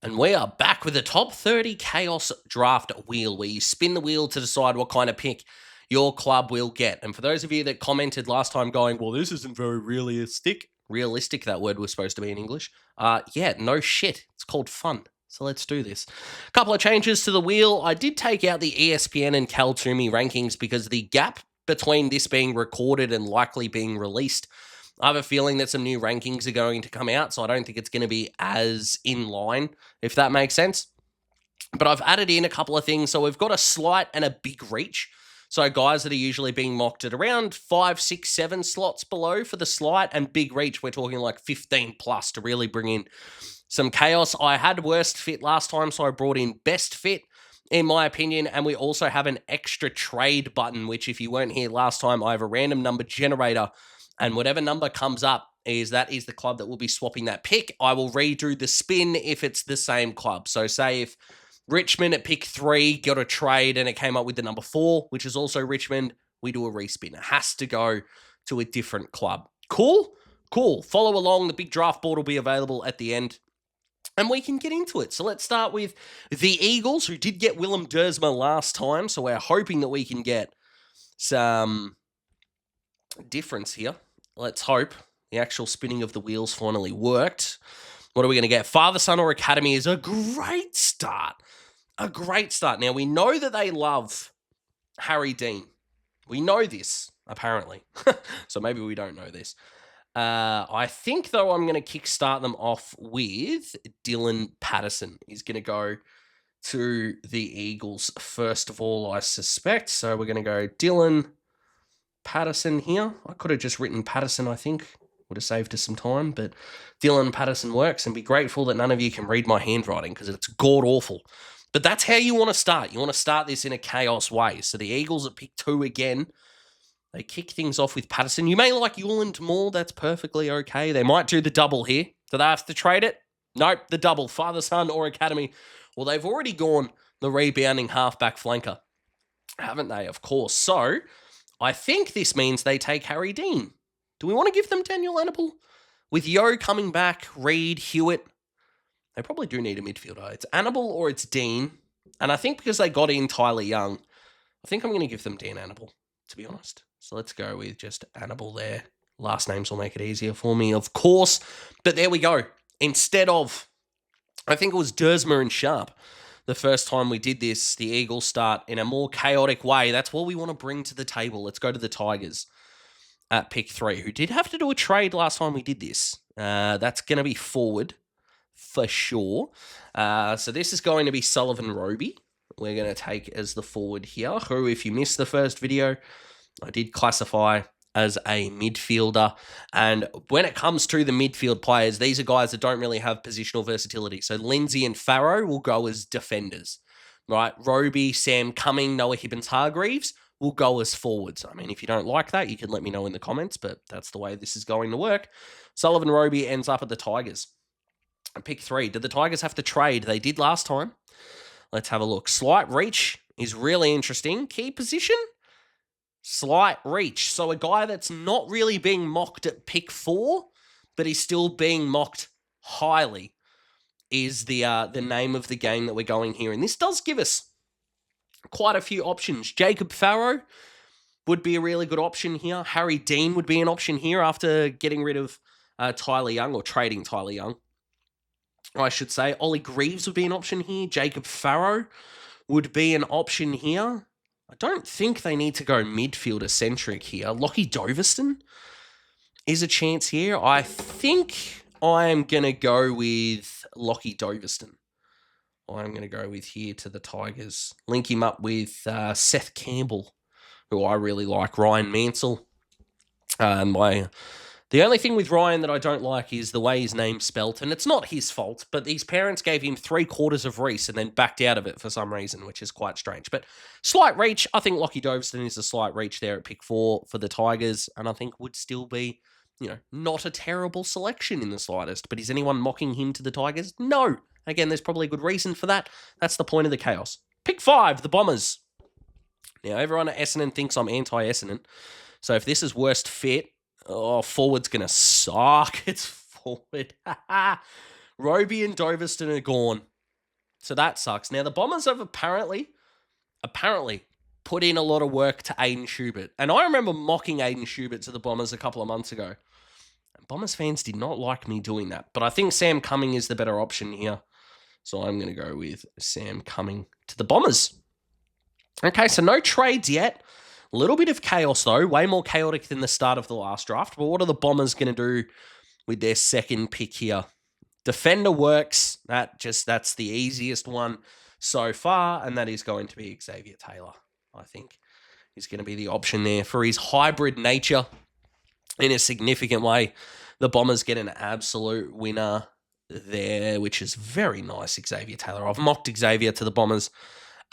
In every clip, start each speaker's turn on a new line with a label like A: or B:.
A: And we are back with the top 30 chaos draft wheel, where you spin the wheel to decide what kind of pick your club will get. And for those of you that commented last time going, well, this isn't very realistic, that word was supposed to be in English. Yeah, no shit. It's called fun. So let's do this. A couple of changes to the wheel. I did take out the ESPN and Kaltumi rankings because the gap between this being recorded and likely being released, I have a feeling that some new rankings are going to come out, so I don't think it's going to be as in line, if that makes sense. But I've added in a couple of things. So we've got a slight and a big reach. So guys that are usually being mocked at around 5, 6, 7 slots below for the slight, and big reach, we're talking like 15 plus to really bring in some chaos. I had worst fit last time, so I brought in best fit, in my opinion. And we also have an extra trade button, which if you weren't here last time, I have a random number generator, and whatever number comes up that is the club that will be swapping that pick. I will redo the spin if it's the same club. So say if Richmond at pick 3 got a trade and it came up with the number 4, which is also Richmond, we do a respin. It has to go to a different club. Cool? Cool. Follow along. The big draft board will be available at the end, and we can get into it. So let's start with the Eagles, who did get Willem Dersma last time. So we're hoping that we can get some difference here. Let's hope the actual spinning of the wheels finally worked. What are we going to get? Father, Son, or Academy is a great start. A great start. Now, we know that they love Harry Dean. We know this, apparently. So maybe we don't know this. I think, though, I'm going to kickstart them off with Dylan Patterson. He's going to go to the Eagles first of all, I suspect. So we're going to go Dylan Patterson here. I could have just written Patterson, I think. Would have saved us some time, but Dylan Patterson works, and be grateful that none of you can read my handwriting because it's god-awful. But that's how you want to start. You want to start this in a chaos way. So the Eagles at pick 2 again. They kick things off with Patterson. You may like Euland more. That's perfectly okay. They might do the double here. Do they have to trade it? Nope, the double. Father, Son, or Academy. Well, they've already gone the rebounding halfback flanker, haven't they? Of course. So I think this means they take Harry Dean. Do we want to give them Daniel Annable? With Yo coming back, Reed, Hewitt, they probably do need a midfielder. It's Annable or it's Dean. And I think because they got in Tyler Young, I think I'm going to give them Dan Annable, to be honest. So let's go with just Annable there. Last names will make it easier for me, of course. But there we go. Instead of, I think it was Dersma and Sharp, the first time we did this, the Eagles start in a more chaotic way. That's what we want to bring to the table. Let's go to the Tigers at pick 3, who did have to do a trade last time we did this. That's going to be forward for sure. So this is going to be Sullivan Roby. We're going to take as the forward here, who, if you missed the first video, I did classify as a midfielder. And when it comes to the midfield players, these are guys that don't really have positional versatility. So Lindsay and Farrow will go as defenders, right? Roby, Sam Cumming, Noah Hibbins-Hargreaves will go as forwards. I mean, if you don't like that, you can let me know in the comments, but that's the way this is going to work. Sullivan Roby ends up at the Tigers. Pick 3. Did the Tigers have to trade? They did last time. Let's have a look. Slight reach is really interesting. Key position? Slight reach. So a guy that's not really being mocked at pick 4, but he's still being mocked highly is the name of the game that we're going here. And this does give us quite a few options. Jacob Farrow would be a really good option here. Harry Dean would be an option here after getting rid of Tyler Young, or trading Tyler Young, I should say. Ollie Greaves would be an option here. Jacob Farrow would be an option here. I don't think they need to go midfielder-centric here. Lockie Doverston is a chance here. I think I'm going to go with Lockie Doverston. I'm going to go with here to the Tigers. Link him up with Seth Campbell, who I really like. Ryan Mansell. The only thing with Ryan that I don't like is the way his name's spelt, and it's not his fault, but his parents gave him 3/4 of Reese and then backed out of it for some reason, which is quite strange. But slight reach, I think Lockie Doverston is a slight reach there at pick 4 for the Tigers, and I think would still be, not a terrible selection in the slightest. But is anyone mocking him to the Tigers? No. Again, there's probably a good reason for that. That's the point of the chaos. Pick 5, the Bombers. Now, everyone at Essendon thinks I'm anti-Essendon, so if this is worst fit, forward's going to suck. It's forward. Roby and Doveston are gone. So that sucks. Now, the Bombers have apparently put in a lot of work to Aiden Schubert. And I remember mocking Aiden Schubert to the Bombers a couple of months ago. And Bombers fans did not like me doing that. But I think Sam Cumming is the better option here. So I'm going to go with Sam Cumming to the Bombers. Okay, so no trades yet. A little bit of chaos, though. Way more chaotic than the start of the last draft. But what are the Bombers going to do with their second pick here? Defender works. That's the easiest one so far. And that is going to be Xavier Taylor, I think. He's going to be the option there for his hybrid nature in a significant way. The Bombers get an absolute winner there, which is very nice, Xavier Taylor. I've mocked Xavier to the Bombers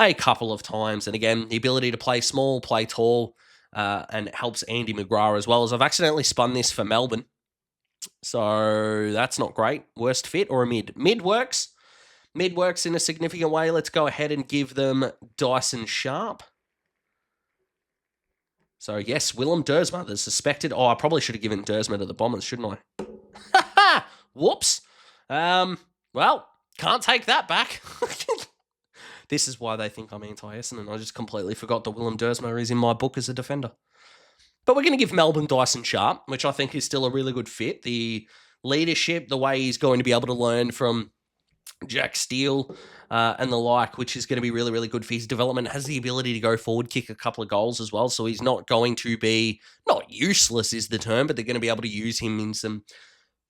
A: a couple of times. And again, the ability to play small, play tall, and it helps Andy McGrath as well. As I've accidentally spun this for Melbourne. So that's not great. Worst fit or a mid? Mid works. Mid works in a significant way. Let's go ahead and give them Dyson Sharp. So, yes, Willem Dersma, the suspected. Oh, I probably should have given Dersma to the Bombers, shouldn't I? Whoops. Well, can't take that back. This is why they think I'm anti-Essendon. I just completely forgot that Willem Dersma is in my book as a defender. But we're going to give Melbourne Dyson Sharp, which I think is still a really good fit. The leadership, the way he's going to be able to learn from Jack Steele and the like, which is going to be really, really good for his development, has the ability to go forward, kick a couple of goals as well. So he's not going to be, not useless is the term, but they're going to be able to use him in some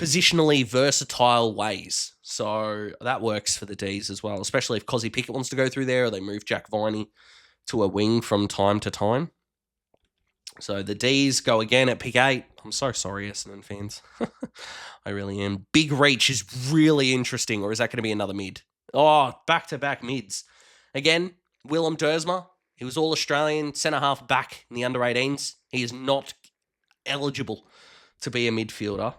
A: positionally versatile ways. So that works for the Ds as well, especially if Cozzy Pickett wants to go through there or they move Jack Viney to a wing from time to time. So the Ds go again at pick 8. I'm so sorry, Essendon fans. I really am. Big Reach is really interesting, or is that going to be another mid? Oh, back-to-back mids. Again, Willem Dersma. He was all-Australian, centre-half back in the under-18s. He is not eligible to be a midfielder.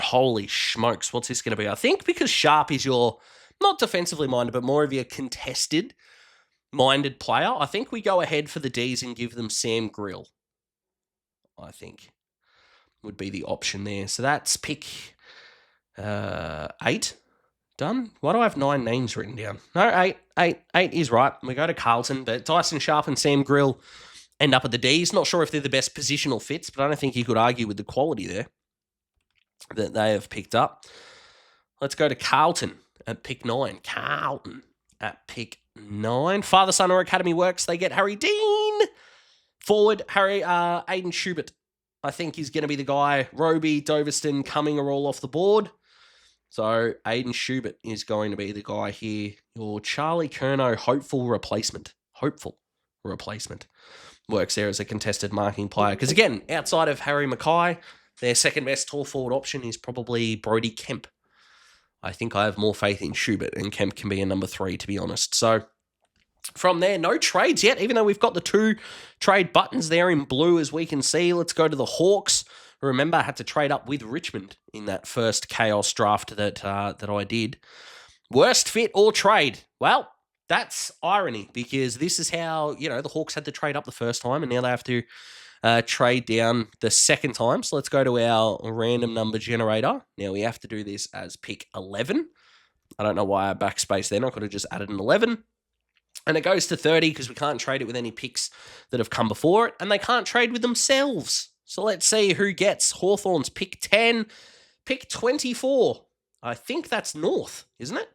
A: Holy smokes, what's this going to be? I think because Sharp is your, not defensively minded, but more of your contested-minded player, I think we go ahead for the Ds and give them Sam Grill. I think would be the option there. So that's pick 8 done. Why do I have 9 names written down? No, 8 is right. We go to Carlton, but Dyson Sharp and Sam Grill end up at the Ds. Not sure if they're the best positional fits, but I don't think you could argue with the quality there that they have picked up. Let's go to Carlton at pick 9. Carlton at pick 9. Father, son, or academy works. They get Harry Dean. Forward, Aiden Schubert. I think he's going to be the guy. Roby, Doveston, Cumming are all off the board. So Aiden Schubert is going to be the guy here. Your Charlie Curnow hopeful replacement. Works there as a contested marking player. Because again, outside of Harry Mackay, their second best tall forward option is probably Brody Kemp. I think I have more faith in Schubert, and Kemp can be a number 3, to be honest. So from there, no trades yet, even though we've got the 2 trade buttons there in blue, as we can see. Let's go to the Hawks. Remember, I had to trade up with Richmond in that first Chaos draft that I did. Worst fit or trade? Well, that's irony, because this is how, the Hawks had to trade up the first time, and now they have to trade down the second time. So let's go to our random number generator. Now we have to do this as pick 11. I don't know why I backspaced then. I could have just added an 11. And it goes to 30 because we can't trade it with any picks that have come before it, and they can't trade with themselves. So let's see who gets Hawthorn's pick 10, pick 24. I think that's North, isn't it?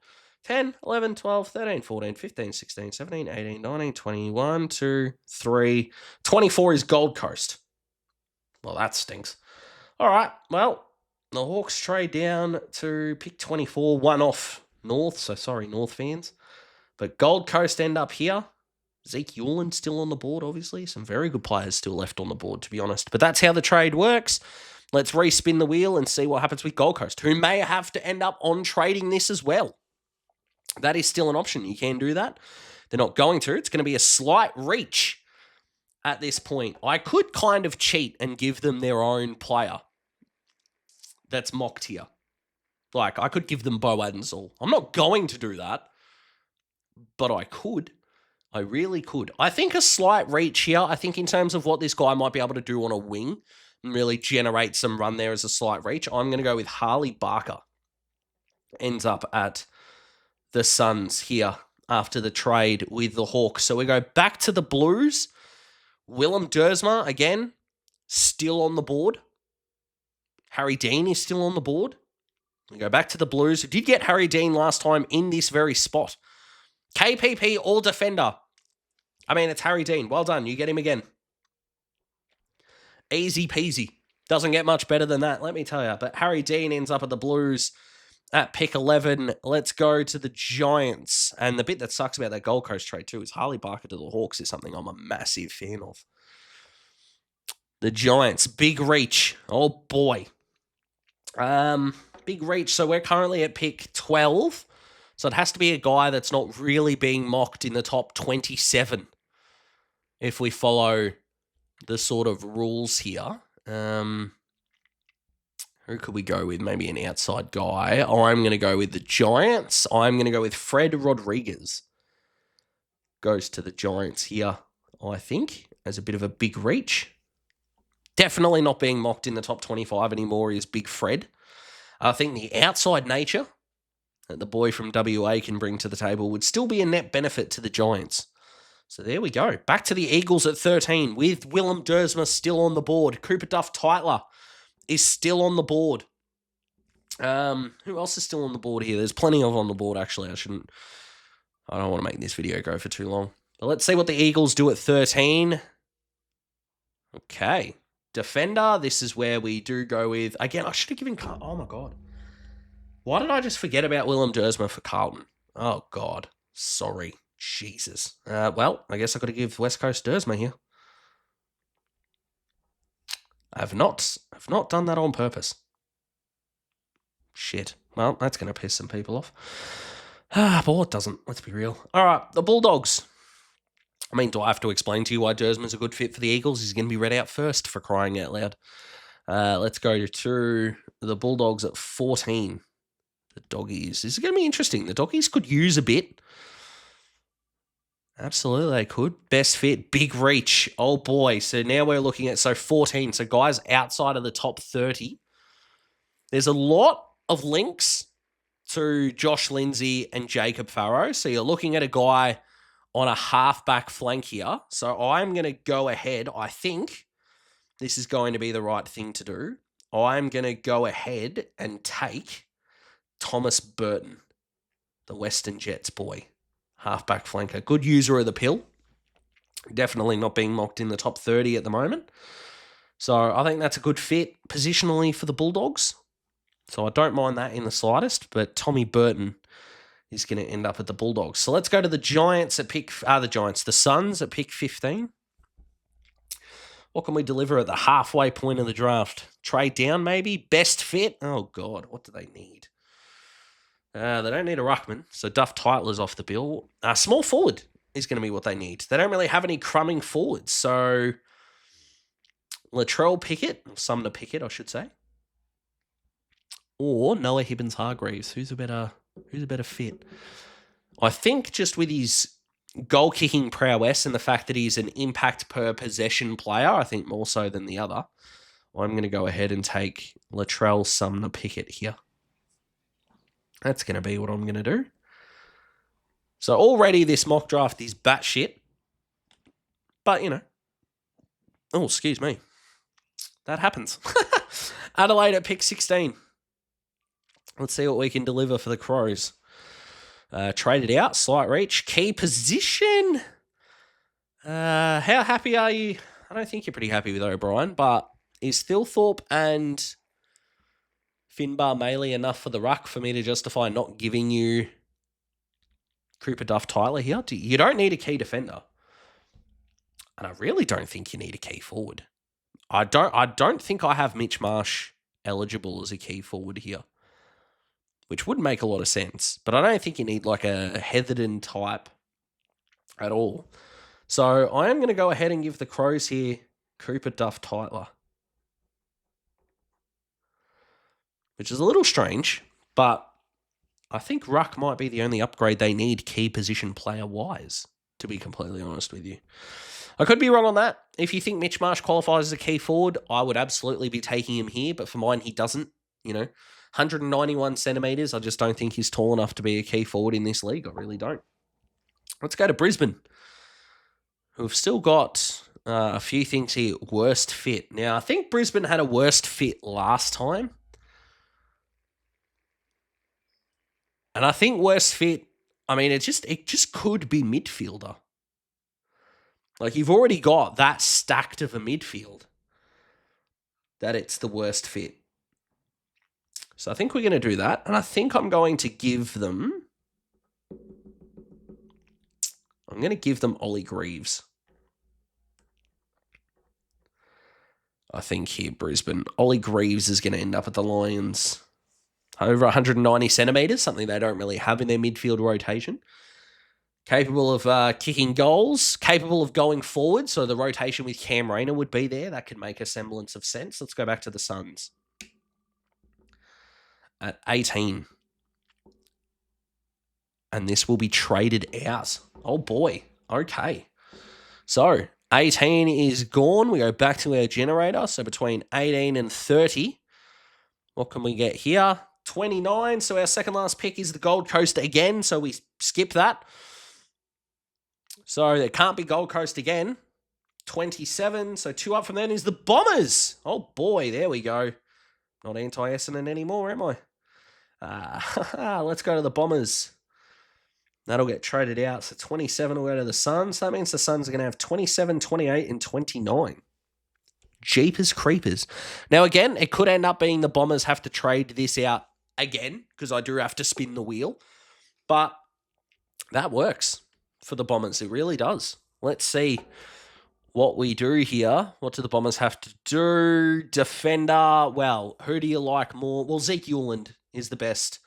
A: 10, 11, 12, 13, 14, 15, 16, 17, 18, 19, 21, 2, 3. 24 is Gold Coast. Well, that stinks. All right, well, the Hawks trade down to pick 24, one off North. So sorry, North fans. But Gold Coast end up here. Zeke Hewlin still on the board, obviously. Some very good players still left on the board, to be honest. But that's how the trade works. Let's respin the wheel and see what happens with Gold Coast, who may have to end up on trading this as well. That is still an option. You can do that. They're not going to. It's going to be a slight reach at this point. I could kind of cheat and give them their own player that's mocked here. Like, I could give them Bo Adensall. I'm not going to do that, but I could. I really could. I think a slight reach here. I think in terms of what this guy might be able to do on a wing and really generate some run there as a slight reach, I'm going to go with Harley Barker. ends up at the Suns here after the trade with the Hawks. So we go back to the Blues. Willem Dersma, again, still on the board. Harry Dean is still on the board. We go back to the Blues. We did get Harry Dean last time in this very spot. KPP all defender. I mean, it's Harry Dean. Well done. You get him again. Easy peasy. Doesn't get much better than that, let me tell you. But Harry Dean ends up at the Blues at pick 11. Let's go to the Giants. And the bit that sucks about that Gold Coast trade too is Harley Barker to the Hawks is something I'm a massive fan of. The Giants, big reach. Oh boy. Big reach. So we're currently at pick 12. So it has to be a guy that's not really being mocked in the top 27 if we follow the sort of rules here. Who could we go with? Maybe an outside guy. I'm going to go with the Giants. I'm going to go with Fred Rodriguez. Goes to the Giants here, I think, as a bit of a big reach. Definitely not being mocked in the top 25 anymore is Big Fred. I think the outside nature that the boy from WA can bring to the table would still be a net benefit to the Giants. So there we go. Back to the Eagles at 13 with Willem Dersma still on the board. Cooper Duff-Tytler is still on the board. Who else is still on the board here? There's plenty of on the board, actually. I don't want to make this video go for too long. But let's see what the Eagles do at 13. Okay. Defender, this is where we do go with... Again, I should have given... Oh, my God. Why did I just forget about Willem Dersma for Carlton? Oh, God. Sorry. Jesus. Well, I guess I've got to give West Coast Dersma here. I've not done that on purpose. Shit. Well, that's going to piss some people off. But what doesn't? Let's be real. All right, the Bulldogs. I mean, do I have to explain to you why Dersma's a good fit for the Eagles? He's going to be read out first, for crying out loud. Let's go to the Bulldogs at 14. The Doggies. This is going to be interesting. The Doggies could use a bit. Absolutely, they could. Best fit, big reach. Oh, boy. So now we're looking at, 14. So guys outside of the top 30. There's a lot of links to Josh Lindsay and Jacob Farrow. So you're looking at a guy on a halfback flank here. So I'm going to go ahead. I think this is going to be the right thing to do. I'm going to go ahead and take Thomas Burton, the Western Jets boy. Halfback flanker. Good user of the pill. Definitely not being mocked in the top 30 at the moment. So I think that's a good fit positionally for the Bulldogs. So I don't mind that in the slightest. But Tommy Burton is going to end up at the Bulldogs. So let's go to the Giants at pick... the Suns at pick 15. What can we deliver at the halfway point of the draft? Trade down maybe? Best fit? Oh, God. What do they need? They don't need a ruckman, so Duff-Tytler's off the bill. Small forward is going to be what they need. They don't really have any crumbing forwards, so Latrell Pickett, or Sumner Pickett, I should say, or Noah Hibbins-Hargreaves. Who's a better fit? I think just with his goal-kicking prowess and the fact that he's an impact per possession player, I think more so than the other, I'm going to go ahead and take Latrell Sumner Pickett here. That's going to be what I'm going to do. So already this mock draft is batshit. But, oh, excuse me. That happens. Adelaide at pick 16. Let's see what we can deliver for the Crows. Traded out, slight reach. Key position. How happy are you? I don't think you're pretty happy with O'Brien, but is Thilthorpe and Finbar Maley enough for the ruck for me to justify not giving you Cooper Duff-Tyler here? You don't need a key defender. And I really don't think you need a key forward. I don't think I have Mitch Marsh eligible as a key forward here, which would make a lot of sense. But I don't think you need like a Heatherden type at all. So I am going to go ahead and give the Crows here Cooper Duff-Tyler, which is a little strange, but I think ruck might be the only upgrade they need key position player-wise, to be completely honest with you. I could be wrong on that. If you think Mitch Marsh qualifies as a key forward, I would absolutely be taking him here, but for mine, he doesn't, 191 centimetres. I just don't think he's tall enough to be a key forward in this league. I really don't. Let's go to Brisbane, who've still got a few things here. Worst fit. Now, I think Brisbane had a worst fit last time. And I think worst fit, I mean, it just could be midfielder. Like, you've already got that stacked of a midfield that it's the worst fit. So I think we're going to do that. And I think I'm going to give them Ollie Greaves. I think here, Brisbane. Ollie Greaves is going to end up at the Lions. Over 190 centimetres, something they don't really have in their midfield rotation. Capable of kicking goals, capable of going forward, so the rotation with Cam Rayner would be there. That could make a semblance of sense. Let's go back to the Suns. At 18. And this will be traded out. Oh boy. Okay. So, 18 is gone. We go back to our generator. So, between 18 and 30, what can we get here? 29. So, our second last pick is the Gold Coast again. So, we skip that. So, there can't be Gold Coast again. 27. So, 2 up from then is the Bombers. Oh boy. There we go. Not anti-Essendon anymore, am I? Let's go to the Bombers. That'll get traded out. So 27 will go to the Suns. That means the Suns are going to have 27, 28, and 29. Jeepers creepers. Now, again, it could end up being the Bombers have to trade this out again because I do have to spin the wheel. But that works for the Bombers. It really does. Let's see what we do here. What do the Bombers have to do? Defender. Well, who do you like more? Well, Zeke Euland is the best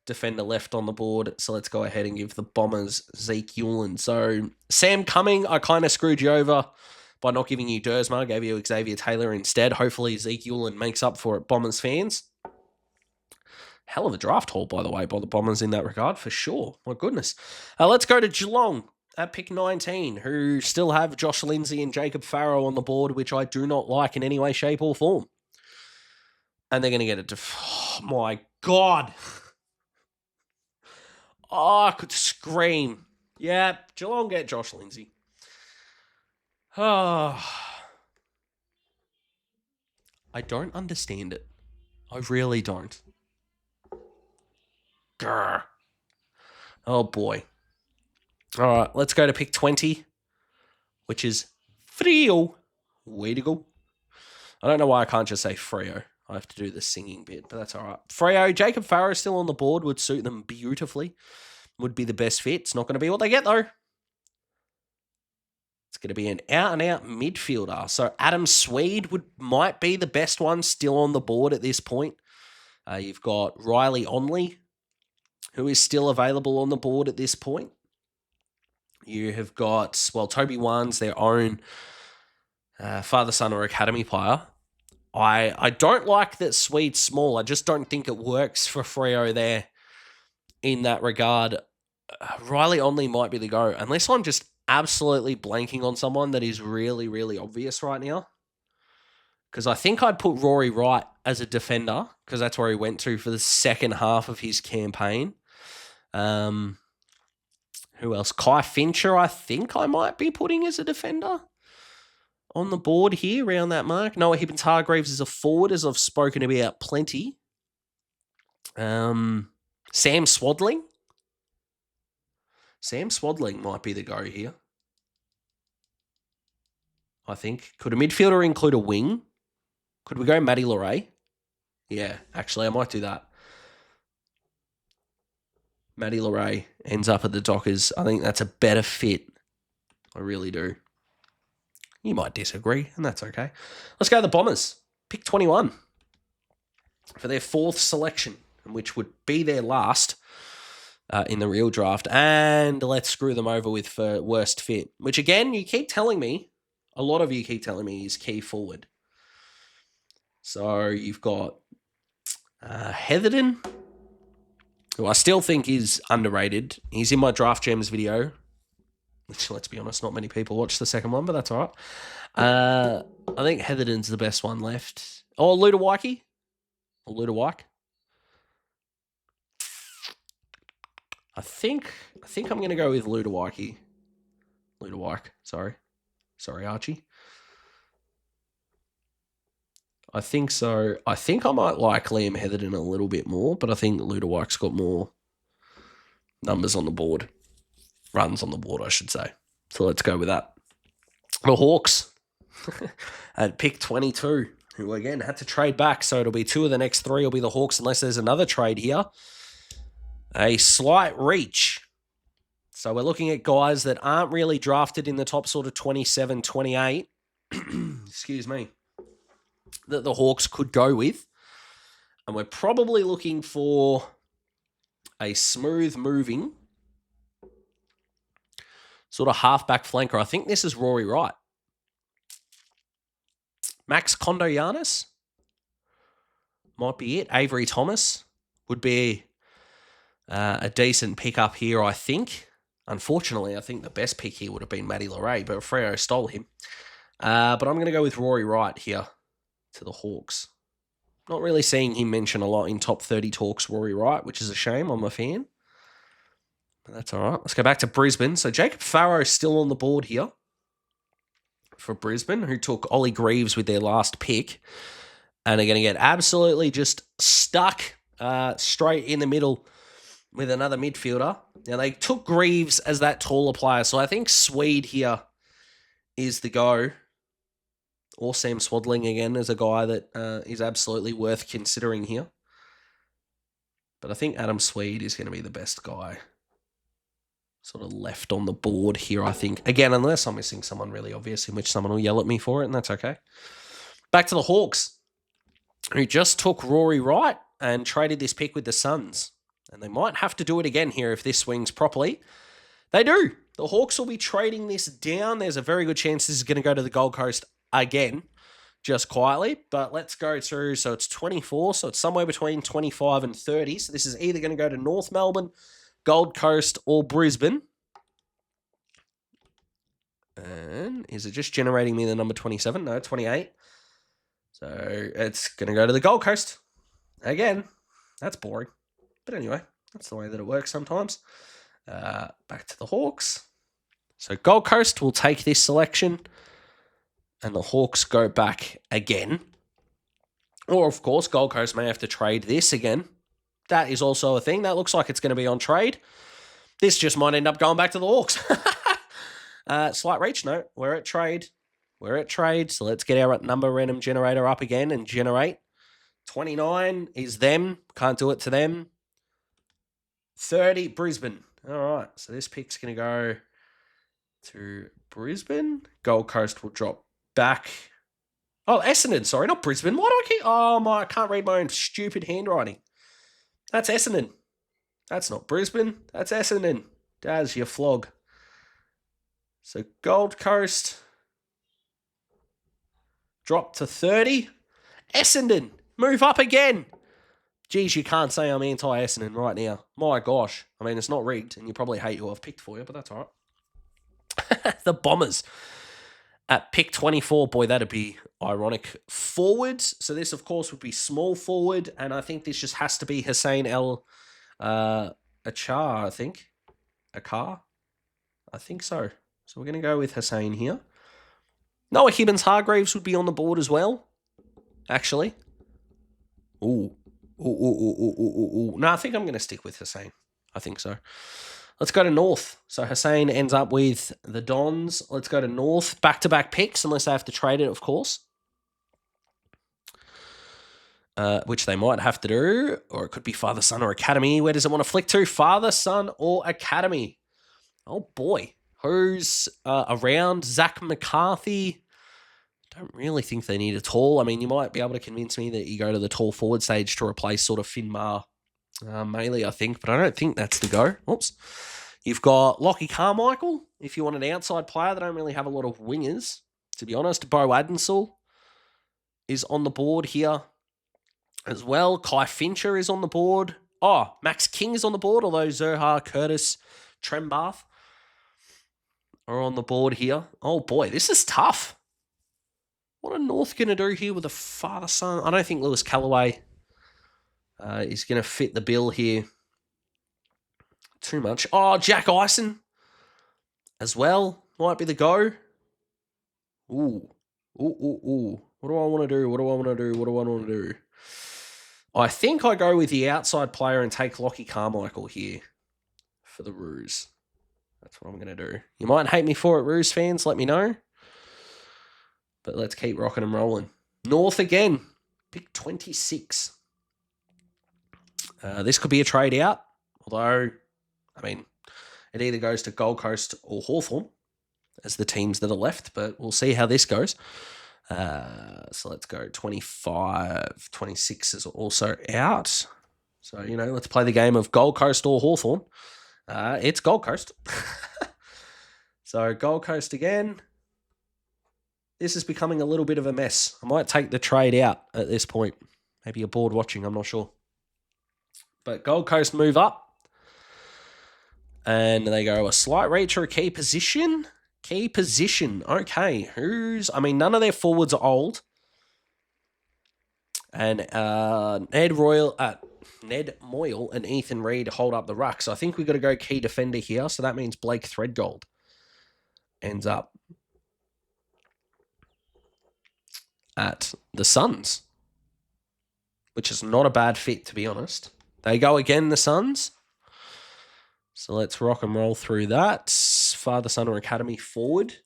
A: defender left on the board. So let's go ahead and give the Bombers Zeke Euland. So Sam Cumming, I kind of screwed you over by not giving you Dersma. I gave you Xavier Taylor instead. Hopefully Zeke Euland makes up for it, Bombers fans. Hell of a draft haul, by the way, by the Bombers in that regard, for sure. My goodness. Let's go to Geelong at pick 19, who still have Josh Lindsay and Jacob Farrow on the board, which I do not like in any way, shape, or form. And they're going to get it to... Oh, my God. Oh, I could scream. Yeah, Geelong get Josh Lindsay. Oh. I don't understand it. I really don't. Grr. Oh, boy. All right, let's go to pick 20, which is Frio. Way to go. I don't know why I can't just say Freo. I have to do the singing bit, but that's all right. Freo, Jacob Farrow still on the board would suit them beautifully. Would be the best fit. It's not going to be what they get, though. It's going to be an out-and-out midfielder. So Adam Swede might be the best one still on the board at this point. You've got Riley Onley, who is still available on the board at this point. You have got, well, Toby Wan's their own father-son or academy player. I don't like that Swede's small. I just don't think it works for Freo there in that regard. Riley Onley might be the go, unless I'm just absolutely blanking on someone that is really, really obvious right now. Because I think I'd put Rory Wright as a defender, because that's where he went to for the second half of his campaign. Who else? Kai Fincher, I think I might be putting as a defender on the board here around that mark. Noah Hibbins-Hargreaves is a forward, as I've spoken about plenty. Sam Swadling. Sam Swadling might be the go here. I think. Could a midfielder include a wing? Could we go Matty Leray? Yeah, actually, I might do that. Matty Leray ends up at the Dockers. I think that's a better fit. I really do. You might disagree, and that's okay. Let's go to the Bombers. Pick 21 for their fourth selection, which would be their last in the real draft. And let's screw them over with for worst fit, which again, you keep telling me, a lot of you keep telling me is key forward. So you've got Heatherton, who I still think is underrated. He's in my Draft Gems video, which, let's be honest, not many people watch the second one, but that's all right. I think Heatherton's the best one left. Oh, Ludowiecki? Or Ludowiec? I think I'm going to go with Ludowici. Ludowic, sorry. Sorry, Archie. I think so. I think I might like Liam Heatherton a little bit more, but I think Ludowic's got more numbers on the board. Runs on the board, I should say. So let's go with that. The Hawks at pick 22, who again had to trade back, so it'll be 2 of the next 3 will be the Hawks unless there's another trade here. A slight reach. So we're looking at guys that aren't really drafted in the top sort of 27, 28. Excuse me. That the Hawks could go with. And we're probably looking for a smooth moving sort of halfback flanker. I think this is Rory Wright. Max Kondoyanis might be it. Avery Thomas would be a decent pickup here, I think. Unfortunately, I think the best pick here would have been Matty Leray, but Freo stole him. But I'm going to go with Rory Wright here to the Hawks. Not really seeing him mentioned a lot in top 30 talks, Rory Wright, which is a shame. I'm a fan. But that's all right. Let's go back to Brisbane. So Jacob Farrow still on the board here for Brisbane, who took Ollie Greaves with their last pick. And are going to get absolutely just stuck straight in the middle with another midfielder. Now, they took Greaves as that taller player, so I think Swede here is the go. Or Sam Swaddling again as a guy that is absolutely worth considering here. But I think Adam Swede is going to be the best guy sort of left on the board here, I think. Again, unless I'm missing someone really obvious, in which someone will yell at me for it, and that's okay. Back to the Hawks, who just took Rory Wright and traded this pick with the Suns. And they might have to do it again here if this swings properly. They do. The Hawks will be trading this down. There's a very good chance this is going to go to the Gold Coast again, just quietly. But let's go through. So it's 24. So it's somewhere between 25 and 30. So this is either going to go to North Melbourne, Gold Coast, or Brisbane. And is it just generating me the number 27? No, 28. So it's going to go to the Gold Coast again. That's boring. But anyway, that's the way that it works sometimes. Back to the Hawks. So Gold Coast will take this selection, and the Hawks go back again. Or, of course, Gold Coast may have to trade this again. That is also a thing. That looks like it's going to be on trade. This just might end up going back to the Hawks. Slight reach, no. We're at trade. So let's get our number random generator up again and generate. 29 is them. Can't do it to them. 30, Brisbane. All right, so this pick's going to go to Brisbane. Gold Coast will drop back. Oh, Essendon, sorry, not Brisbane. Why do I keep... Oh, I can't read my own stupid handwriting. That's Essendon. That's not Brisbane. That's Essendon. Daz, you flog. So Gold Coast drop to 30. Essendon, move up again. Geez, you can't say I'm anti-Essendon right now. My gosh. I mean, it's not rigged, and you probably hate who I've picked for you, but that's all right. The Bombers at pick 24. Boy, that'd be ironic. Forwards. So this, of course, would be small forward, and I think this just has to be Hussein El Achar, I think. Akar? I think so. So we're going to go with Hussein here. Noah Hibbins-Hargreaves would be on the board as well, actually. Ooh. No, I think I'm going to stick with Hussein. I think so. Let's go to North. So Hussein ends up with the Dons. Let's go to North. Back-to-back picks, unless I have to trade it, of course. Which they might have to do. Or it could be Father, Son, or Academy. Where does it want to flick to? Father, Son, or Academy? Oh, boy. Who's around? Zach McCarthy. Don't really think they need a tall. I mean, you might be able to convince me that you go to the tall forward stage to replace sort of Finn Mar, mainly, I think, but I don't think that's the go. Oops. You've got Lockie Carmichael, if you want an outside player. They don't really have a lot of wingers, to be honest. Bo Adensall is on the board here as well. Kai Fincher is on the board. Oh, Max King is on the board, although Zohar, Curtis, Trembath are on the board here. Oh, boy, this is tough. What are North going to do here with a father-son? I don't think Lewis Callaway is going to fit the bill here too much. Oh, Jack Ison as well. Might be the go. Ooh. Ooh. What do I want to do? I think I go with the outside player and take Lockie Carmichael here for the Roos. That's what I'm going to do. You might hate me for it, Roos fans. Let me know. But let's keep rocking and rolling. North again. Pick 26. This could be a trade out. Although, I mean, it either goes to Gold Coast or Hawthorn as the teams that are left. But we'll see how this goes. So let's go 25. 26 is also out. So, let's play the game of Gold Coast or Hawthorn. It's Gold Coast. So Gold Coast again. This is becoming a little bit of a mess. I might take the trade out at this point. Maybe you're bored watching. I'm not sure. But Gold Coast move up. And they go a slight reach or a key position. Key position. Okay. none of their forwards are old. And Ned Moyle and Ethan Reid hold up the ruck. So I think we've got to go key defender here. So that means Blake Threadgold ends up at the Suns, which is not a bad fit, to be honest. They go again, the Suns. So let's rock and roll through that. Father-son or academy forward.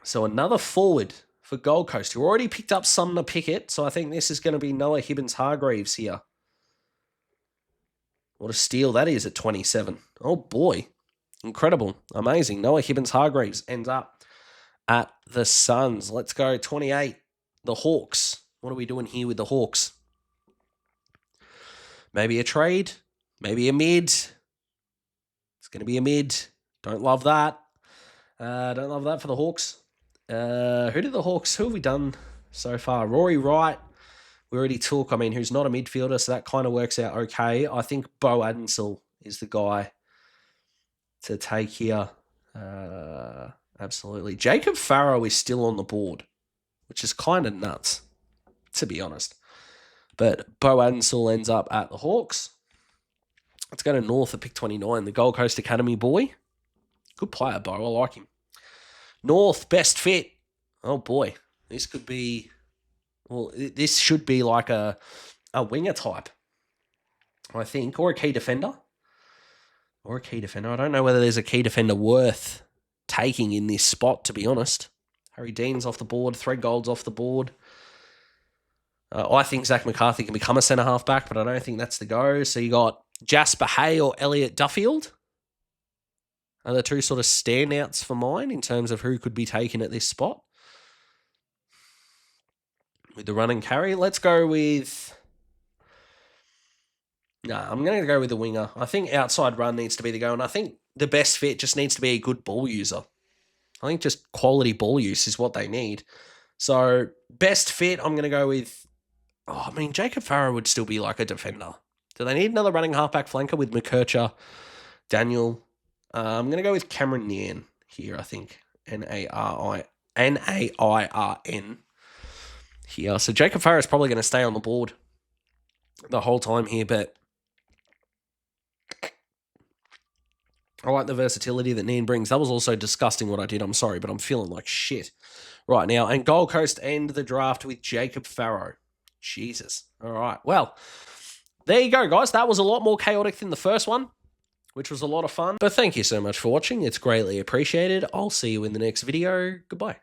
A: So another forward for Gold Coast, who already picked up Sumner Pickett. So I think this is going to be Noah Hibbins-Hargreaves here. What a steal that is at 27. Oh, boy. Incredible. Amazing. Noah Hibbins-Hargreaves ends up at the Suns. Let's go 28. The Hawks. What are we doing here with the Hawks? Maybe a trade. Maybe a mid. It's going to be a mid. Don't love that. Don't love that for the Hawks. Who have we done so far? Rory Wright, we already took. Who's not a midfielder, so that kind of works out okay. I think Bo Adensel is the guy to take here. Absolutely. Jacob Farrow is still on the board, which is kind of nuts, to be honest. But Bo Adensel ends up at the Hawks. Let's go to North at pick 29, the Gold Coast Academy boy. Good player, Bo. I like him. North, best fit. Oh, boy. This could be... Well, this should be like a winger type, I think, or a key defender. I don't know whether there's a key defender worth taking in this spot, to be honest. Harry Dean's off the board. Threadgold's off the board. I think Zach McCarthy can become a centre-half back, but I don't think that's the go. So you got Jasper Hay or Elliot Duffield are the two sort of standouts for mine in terms of who could be taken at this spot. With the run and carry, let's go with... I'm going to go with the winger. I think outside run needs to be the go, and I think the best fit just needs to be a good ball user. I think just quality ball use is what they need. So, best fit, I'm going to go with... Jacob Farrow would still be like a defender. Do they need another running halfback flanker with McKercher, Daniel? I'm going to go with Cameron Nyan here, I think. Nairn here. So Jacob Farrow is probably going to stay on the board the whole time here, but I like the versatility that Nyan brings. That was also disgusting what I did. I'm sorry, but I'm feeling like shit right now. And Gold Coast end the draft with Jacob Farrow. Jesus. All right. Well, there you go, guys. That was a lot more chaotic than the first one, which was a lot of fun. But thank you so much for watching. It's greatly appreciated. I'll see you in the next video. Goodbye.